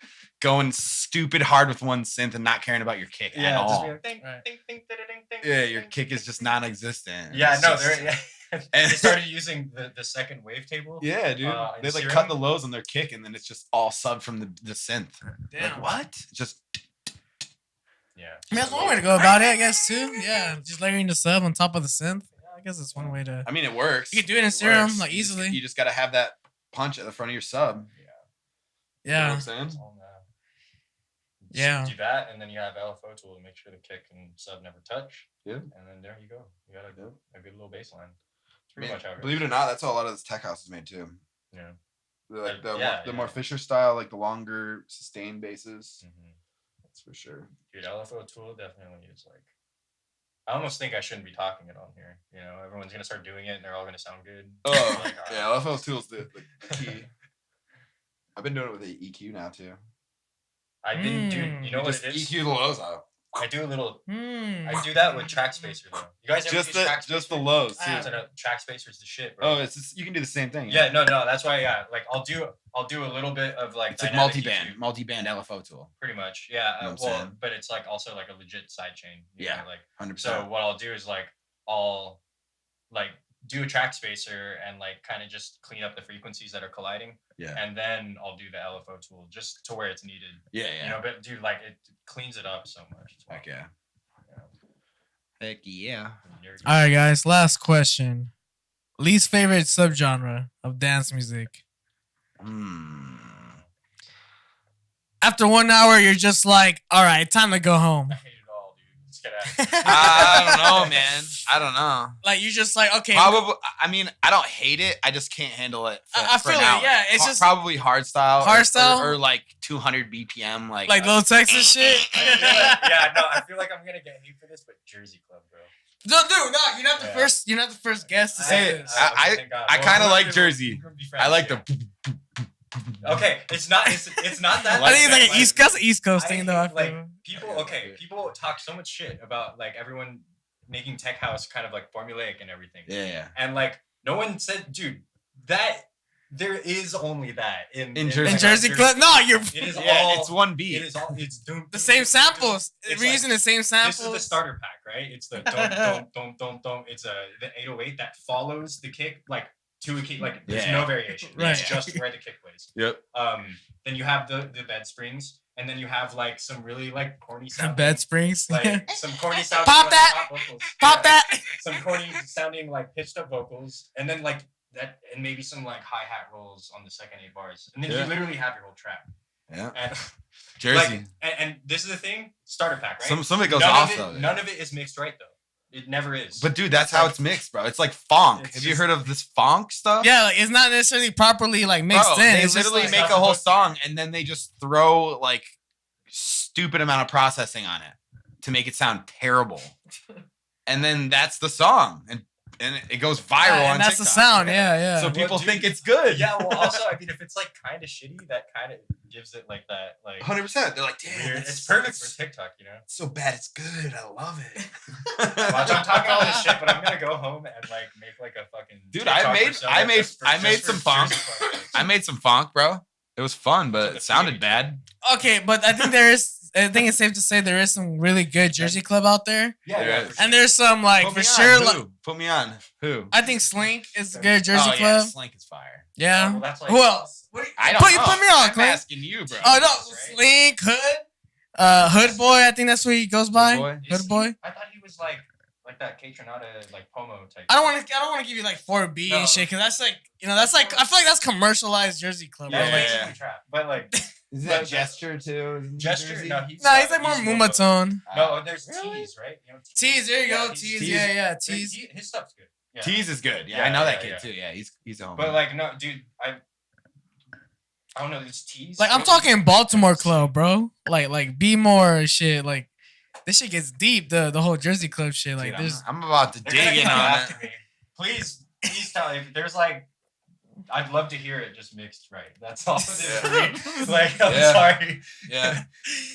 going stupid hard with one synth and not caring about your kick at all. Yeah, your kick is just non-existent. Yeah, no, they started using the second wavetable. Yeah, dude. They like cut the lows on their kick and then it's just all sub from the synth. Damn. Like what? Just yeah. I mean, that's one way to go about it, I guess, too. Yeah, just layering the sub on top of the synth. Yeah, I guess it's one way to. I mean, it works. You can do it in Serum like easily. You just got to have that punch at the front of your sub. Yeah. You know what I'm saying? Yeah. Do that, and then you have LFO tool to make sure the kick and sub never touch. Yeah. And then there you go. You got a good little bass line. It's pretty much how it Believe it or not, that's how a lot of this tech house is made too. Yeah. Like the more Fisher style, like the longer sustained basses. Mm-hmm. That's for sure. Dude, LFO tool definitely is like. I almost think I shouldn't be talking it on here. You know, everyone's gonna start doing it, and they're all gonna sound good. Oh, like, yeah, LFO tool's the key. I've been doing it with the EQ now too. I didn't do. You know what it is? EQ the lows out. I do a little. I do that with track spacer though. You guys ever use track spacer? Just the lows too. Track spacer's the shit, bro. Oh, it's just, you can do the same thing. Yeah, no, that's why. Yeah, like I'll do a little bit of like. It's like multi-band LFO tool. Pretty much, yeah. You know what I'm saying? But it's like also like a legit sidechain. Yeah, know, like 100%. So what I'll do is like I'll like do a track spacer and like kind of just clean up the frequencies that are colliding. Yeah. And then I'll do the LFO tool just to where it's needed. Yeah. You know, but dude, like it cleans it up so much. Heck yeah. Heck yeah. All right, guys. Last question. Least favorite subgenre of dance music. After 1 hour, you're just like, all right, time to go home. I hate it all, dude. Let's get out of here. I don't know, man. I don't know. Like you just like, okay. Probably. I mean, I don't hate it. I just can't handle it. I feel it. Yeah, it's just probably hard style. Hardstyle or like 200 BPM, like Low Texas shit. Yeah, no, I feel like I'm gonna get hate for this, but Jersey Club, bro. No, dude, no, you're not the first. You're not the first guest to say this. I kind of like Jersey. I like the. Okay, it's not that. I think it's like an East Coast thing, though. Like people talk so much shit about like everyone making tech house kind of like formulaic and everything. Yeah. And like no one said, dude, that there is only that in Jersey. In Jersey Club. No, it is all. It's one beat. It is all. It's the same samples. We're using the same samples. This is the starter pack, right? It's the don't. It's the 808 that follows the kick like. To a kick, like there's no variation. Right. It's just where the kick plays. Yep. Then you have the bed springs, and then you have like some really like corny sounding bed springs. like some corny sounding Pop like, that! vocals. Pop that! Some corny sounding like pitched up vocals, and then like that, and maybe some like hi hat rolls on the second 8 bars, and then you literally have your whole track. Yeah. And, Jersey. like, and this is the thing, starter pack, right? Some of it goes off though. None of it is mixed right though. It never is. But dude, that's how it's mixed, bro. It's like funk. Have you heard of this funk stuff? Yeah, like, it's not necessarily properly like mixed in. They it's literally just, make a whole song and then they just throw like stupid amount of processing on it to make it sound terrible. And then that's the song. And it goes viral on that's TikTok. The sound, yeah. So people think it's good. Yeah, well also I mean if it's like kind of shitty, that kind of gives it like that like 100%. They're like, damn, it's perfect for TikTok, you know? It's so bad it's good. I love it. Watch, I'm talking all this shit, but I'm gonna go home and like make like a fucking dude. TikTok I made some funk. I made some funk, bro. It was fun, but it sounded bad. Okay, but I think I think it's safe to say there is some really good Jersey Club out there. Yeah. And there's some like for sure. Like, put me on. Who? I think Slink is a good Jersey Club. Yeah, Slink is fire. Yeah. Well, that's like, who else? I don't know. Put me on, I'm Clint. asking you, bro. Oh no, Slink, Hood, Hood Boy. I think that's what he goes by. Hood Boy. I thought he was like that K Tronada like Pomo type. I don't want to give you like 4B and shit because that's like that's like I feel like that's commercialized Jersey Club. Yeah, bro. basically trap. But like. Is that Gesture too? Gesture? No, he's like more Moomatone. No, there's Tease, right? You know, Tease, there you go. Tease, yeah. Tease. His stuff's good. Yeah. Tease is good. Yeah, I know that kid too. Yeah, he's a homie. But like, no, dude, I don't know. It's Tease. Like I'm talking Baltimore Club, bro. Like be more shit. Like this shit gets deep. The whole Jersey Club shit. Like dude, I'm about to dig in on it. Please tell me if there's like. I'd love to hear it just mixed right. That's all it is for me. Yeah. Like, I'm Yeah. sorry. Yeah.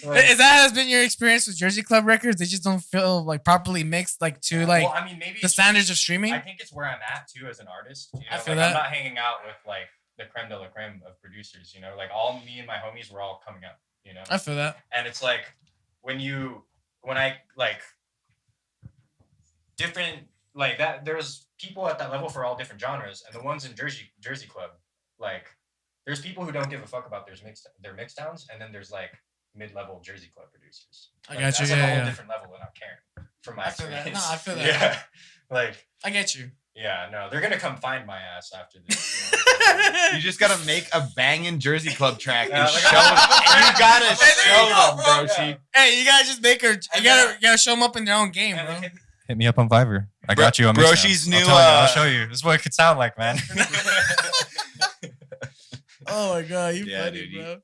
Like, Is that has been your experience with Jersey Club records? They just don't feel like properly mixed, like to like well, I mean, maybe the it's standards of just- streaming. I think it's where I'm at too as an artist. You know? I feel like, that. I'm not hanging out with like the creme de la creme of producers. You know, like all me and my homies were all coming up. You know, I feel that. and it's like when I like different like that. There's people at that level for all different genres, and the ones in Jersey Club, like there's people who don't give a fuck about their mix downs, and then there's like mid-level Jersey Club producers. I Like, got you. That's like a Yeah, whole yeah. different level, and I'm caring from my I feel that. experience. No, I feel that. Yeah, like I get you. yeah, no, they're gonna come find my ass after this. You just gotta make a banging Jersey Club track Yeah, and like- show them. You gotta Hey, there show you go, them, bro. Broshi. Yeah. Hey, you gotta just make her. You And gotta show them up in their own game, And bro. like, Hit me up on Fiverr. I Bro- got you on Broshi's Mixdown. new, I'll tell you. I'll uh, show you. This is what it could sound like, man. Oh my god, you Yeah, funny, dude, bro.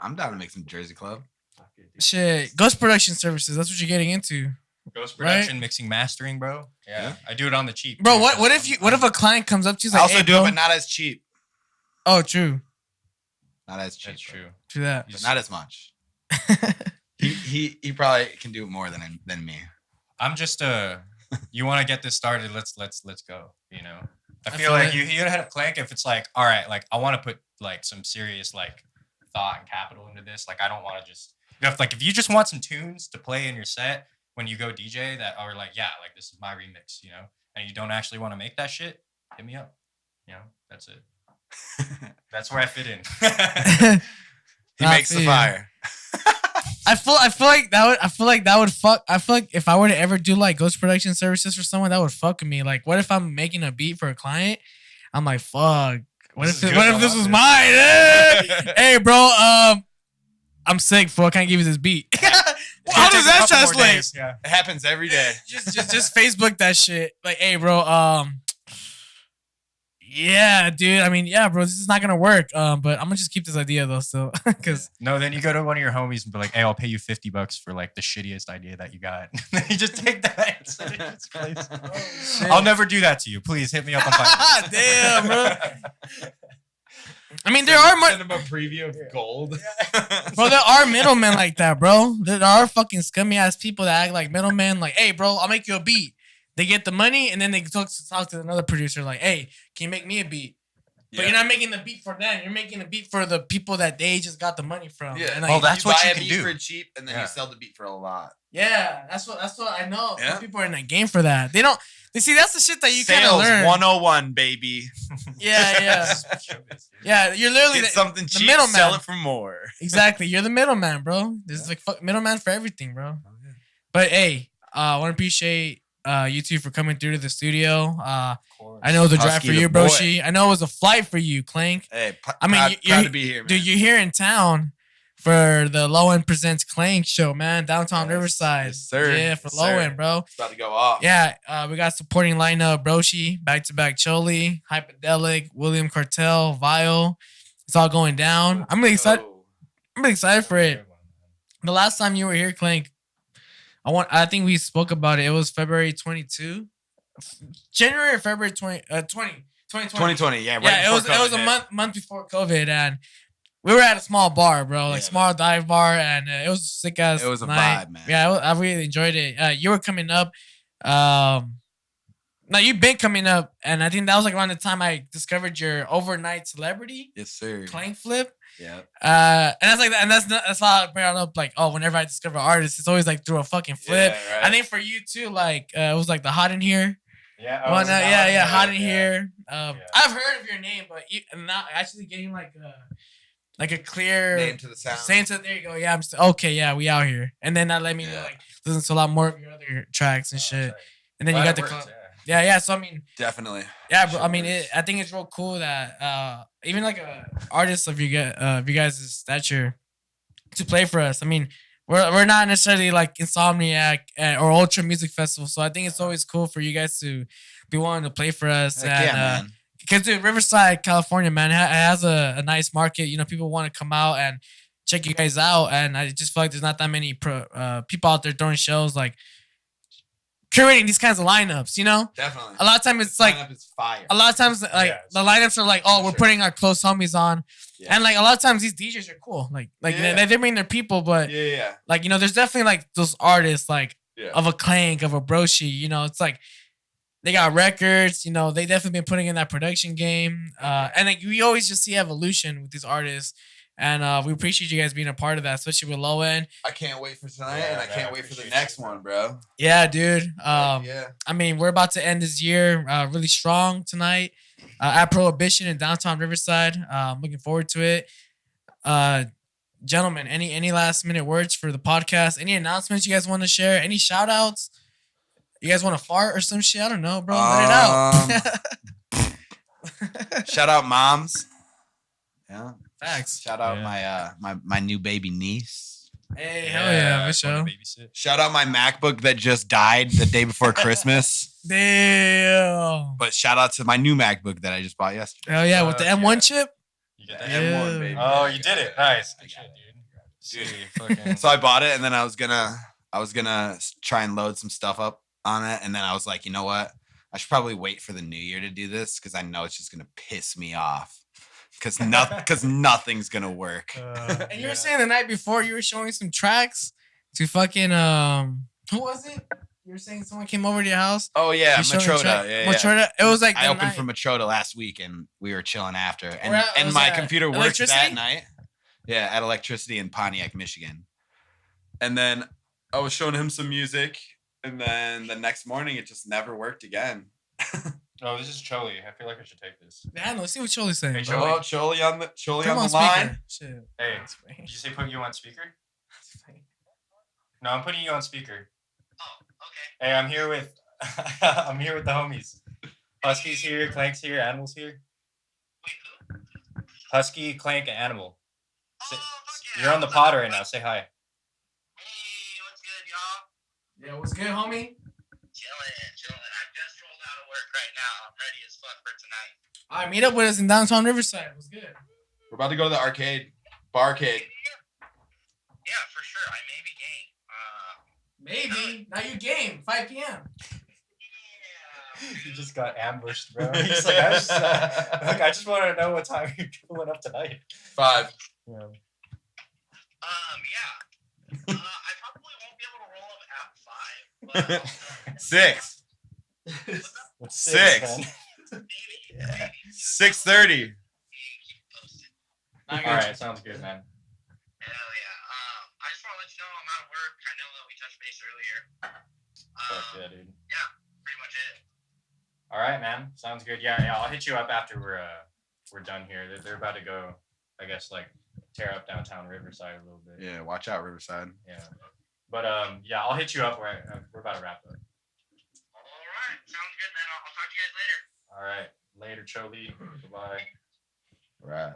I'm down to make some Jersey Club. Shit, Ghost Production Services. That's what you're getting into, Ghost Right? production, mixing, mastering, bro. yeah. I do it on the cheap. bro. too, What 'cause if a client comes up to you and is I like, also hey, do bro. it, but not as cheap. Oh, true. Not as cheap. That's true. True that. But not as much. He probably can do more than me. I'm just you want to get this started? Let's go. You know. I I feel feel like it. you have Qlank if it's like, all right, like I want to put like some serious like thought and capital into this. Like I don't want to just if you just want some tunes to play in your set when you go DJ that are like, yeah, like this is my remix, you know, and you don't actually want to make that shit, hit me up. You know, that's it. That's where I fit in. He Nah, makes the feel you. fire. I feel like that would fuck. I feel like if I were to ever do like Ghost Production Services for someone, that would fuck with me. Like, what if I'm making a beat for a client? I'm like, fuck. What This if is what good, if this I was love mine? this. Hey, bro. I'm sick, fool. I can't give you this beat. How does that translate? Yeah. It happens every day. Just Facebook that shit. Like, hey, bro. Yeah, dude. I mean, yeah, bro. This is not gonna work. But I'm gonna just keep this idea though, still, because No, then you go to one of your homies and be like, "Hey, I'll pay you $50 for like the shittiest idea that you got." Then you just take that and send it to its place. I'll never do that to you. Please hit me up on Fiverr. Damn, bro. I mean, there are Send him a preview of gold. bro. There are middlemen like that, bro. There are fucking scummy ass people that act like middlemen. Like, hey, bro, I'll make you a beat. They get the money and then they talk to another producer. Like, hey, can you make me a beat? But you're not making the beat for them. You're making the beat for the people that they just got the money from. Yeah. And Oh, like, that's you what buy you a can beat do. for cheap, and then Yeah. you sell the beat for a lot. yeah, that's what I know. Yeah. Some people are in that game for that. They don't. They see that's the shit that you kind of Sales learn. 101, baby. Yeah. Yeah, you're literally Get something cheap, middleman. sell it for more. exactly. You're the middleman, bro. There's like fuck middleman for everything, bro. But hey, I want to appreciate you two for coming through to the studio. I know the drive Husky for the you, boy. Broshi. I know it was a flight for you, Qlank. Hey, I mean, proud, you're- proud to be here, man. Dude, you're here in town for the Low End Presents Qlank show, man. Downtown Yes, Riverside. yes, sir. Yeah, for Yes, Low sir. End, bro. It's about to go off. Yeah, we got supporting lineup Broshi, Back to Back Choli, Hyperdelic, William Cartel, Vile. It's all going down. I'm really excited. Oh. I'm really excited for it. The last time you were here, Qlank, I think we spoke about it. It was February 22. January or February 2020. 2020, yeah. Right Yeah, it before was a COVID month before COVID, and we were at a small bar, bro, like Yeah. small dive bar, and it was a sick ass. It was a night. vibe, man. Yeah, I really enjoyed it. You were coming up. Now you've been coming up, and I think that was like around the time I discovered your overnight celebrity Yes, sir. Qlank flip. Yeah. And that's like that, and that's why I bring it up. Like, oh, whenever I discover artists, it's always like through a fucking flip. Yeah, right. I think for you too, like it was like the Hot in Here. Yeah. Well, was no, it yeah, that yeah, one? Hot in Yeah. Here. Yeah. I've heard of your name, but not actually getting like a clear Name to the sound. saying to there you go. Yeah, I'm still okay. Yeah, we out here, and then that let me Yeah. like listen to a lot more of your other tracks and Oh, shit. sorry. And then you Glad got it the worked, club. yeah. Yeah. So I mean, Definitely. yeah, bro. I Sure mean, is. I think it's real cool that even like a artist of you guys' stature to play for us. I mean, we're not necessarily like Insomniac or Ultra Music Festival, so I think it's always cool for you guys to be willing to play for us. Heck and, yeah, man. Because dude, Riverside, California, man, has a nice market. You know, people want to come out and check you guys out, and I just feel like there's not that many people out there throwing shows. Like, curating these kinds of lineups. You know, Definitely. a lot of times it's like lineup is fire. a lot of times like Yeah, the lineups are like, oh, we're sure. putting our close homies on, Yeah. and like a lot of times these DJs are cool. Like Yeah. they bring their people, but Yeah. like there's definitely like those artists like Yeah. of a Qlank, of a Broshi. It's like they got records. They definitely been putting in that production game, and like we always just see evolution with these artists. And we appreciate you guys being a part of that, especially with Low End. I can't wait for tonight, Yeah, and I man, can't I wait for the appreciate next you, one, bro. Yeah, dude. Yeah. I mean, we're about to end this year really strong tonight at Prohibition in downtown Riverside. I'm looking forward to it. Gentlemen, any last minute words for the podcast? Any announcements you guys want to share? Any shout outs? You guys want to fart or some shit? I don't know, bro. Let it out. Shout out moms. Yeah. Facts. Shout out Yeah. my new baby niece. Hey, hell yeah, for sure. Babysit. Shout out my MacBook that just died the day before Christmas. Damn. But shout out to my new MacBook that I just bought yesterday. Hell yeah, with the M1 Yeah. chip. You get that? Yeah. M1, baby. Oh, you did it. Nice. Good shit, dude. Dude. See, fucking. So I bought it and then I was gonna try and load some stuff up on it, and then I was like, you know what? I should probably wait for the new year to do this because I know it's just gonna piss me off. Because nothing's gonna work. And you were saying the night before you were showing some tracks to fucking who was it? You were saying someone came over to your house. Oh yeah, You showing Matroda. track- Yeah, Matroda. It was like I the opened night- for Matroda last week and we were chilling after. And Where was my that? computer worked Electricity? that night. Yeah, at Electricity in Pontiac, Michigan. And then I was showing him some music, and then the next morning it just never worked again. Oh, this is Choli. I feel like I should take this. Yeah, let's see what Choli's saying. Hey, bro. Choli. Oh, Choli on the Put him on line. speaker. Shit. Hey, did you say put you on speaker? No, I'm putting you on speaker. Oh, okay. Hey, I'm here with I'm here with the homies. Husky's here, Clank's here, Animal's here. Wait, who? Husky, Clank, and Animal. Oh, Say- fuck yeah. You're on the pod right now. Say hi. Hey, what's good, y'all? Yeah, what's good, homie? Chilling. I just rolled out of work right now. I'm ready as fuck for tonight. All right, meet up with us in downtown Riverside. What's good? We're about to go to the arcade. Barcade. Yeah, for sure. I may be game. Maybe. Now you game. 5 p.m. Yeah. You just got ambushed, bro. He's like, I just wanted to know what time you're pulling up tonight. 5. Yeah. Yeah. I probably won't be able to roll up at 5, but 6. What's Six. man? maybe. 6:30. Keep posted. All right, sounds good, man. Hell yeah. I just want to let you know I'm out of work. I know that we touched base earlier. Fuck yeah, dude. Pretty much it. All right, man. Sounds good. Yeah. I'll hit you up after we're done here. They're about to go, I guess, like tear up downtown Riverside a little bit. Yeah, watch out, Riverside. Yeah. But yeah, I'll hit you up. We're about to wrap up. All right. Sounds good, man. I'll talk to you guys later. All right. Later, Choli. Goodbye. Right.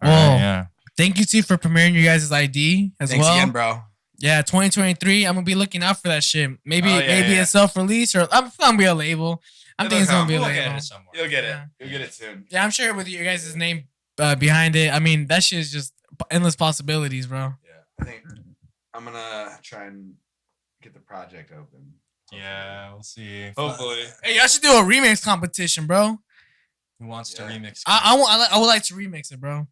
Well, yeah. thank you, too, for premiering your guys' ID as Thanks well. again, bro. Yeah, 2023. I'm going to be looking out for that shit. Maybe Oh, yeah, maybe yeah. a self-release or I'm going to be a label. I'm It'll thinking it's going to be a We'll get label. it somewhere. You'll get it. Yeah. You'll get it soon. Yeah, I'm sure with your guys' name behind it. I mean, that shit is just endless possibilities, bro. Yeah. I think I'm gonna try and get the project open. Yeah, we'll see. Hopefully. Hey, y'all should do a remix competition, bro. Who wants to Yeah. remix? I would like to remix it, bro.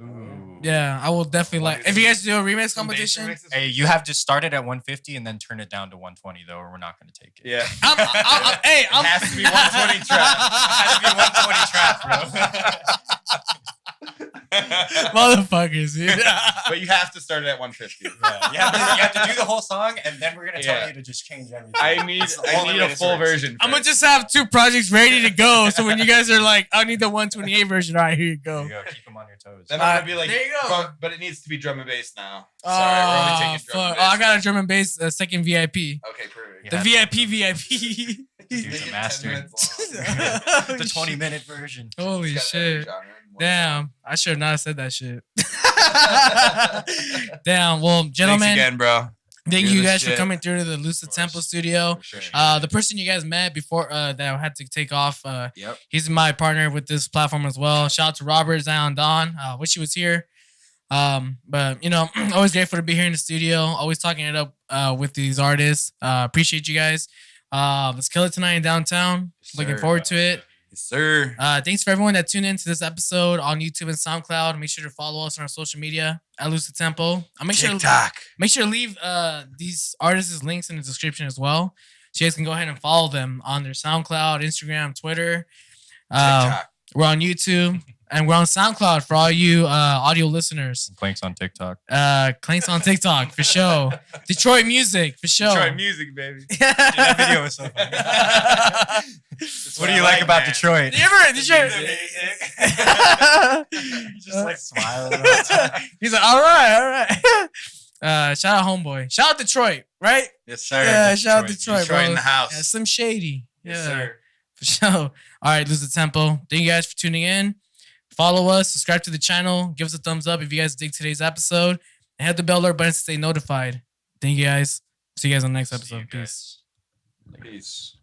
Ooh. Yeah, I will definitely like. If you guys do a remix competition, Hey, you have to start it at 150 and then turn it down to 120 though, or we're not going to take it. Yeah. hey, I'm It has to be 120 trap. It has to be 120 trap, bro. motherfuckers, dude. But you have to start it at 150. Yeah, you have to do the whole song, and then we're gonna tell Yeah. you to just change everything. I need only way a this full works. version. I'm gonna first. just have 2 projects ready to go. So when you guys are like, I need the 128 version. All right, here you There go. you go. Keep them on your toes. Then I'm gonna be like, there you go. but it needs to be drum and bass now. Oh, Sorry, we're only taking drum fuck. and Oh, I bass. got a drum and bass second VIP. Okay, perfect. The Yeah. VIP. Dude's Make a it master. 10 minutes long. The 20-minute version. Holy It's got every shit. genre in one Damn, I should have not said that shit. Damn, well, song. gentlemen, Thanks again, bro. thank You're you the guys for shit. coming through to the Lucid Temple studio. For sure. The person you guys met before that I had to take off, Yep. he's my partner with this platform as well. Shout out to Robert, Zion, Don. Wish he was here. But you know, always grateful to be here in the studio. Always talking it up with these artists. Appreciate you guys. Let's kill it tonight in downtown. Looking forward to it. Yes, sir. Thanks for everyone that tuned in to this episode on YouTube and SoundCloud. Make sure to follow us on our social media at Lucid Tempo. Make sure to leave these artists' links in the description as well. So you guys can go ahead and follow them on their SoundCloud, Instagram, Twitter. We're on YouTube and we're on SoundCloud for all you audio listeners. Qlank's on TikTok. Qlank's on TikTok for sure. Detroit music for sure. Detroit music, baby. Dude, that video was so funny. What do you like about Detroit? You ever Detroit? He's just like smiling. He's like, all right. Shout out homeboy. Shout out Detroit, right? Yes, sir. Yeah, shout out Detroit, Detroit bro. in the house. Yeah, some shady. Yes, Yeah, sir. for sure. All right, lose the tempo. Thank you guys for tuning in. Follow us, subscribe to the channel, give us a thumbs up if you guys dig today's episode, and hit the bell alert button to stay notified. Thank you guys. See you guys on the next episode. Peace. Peace.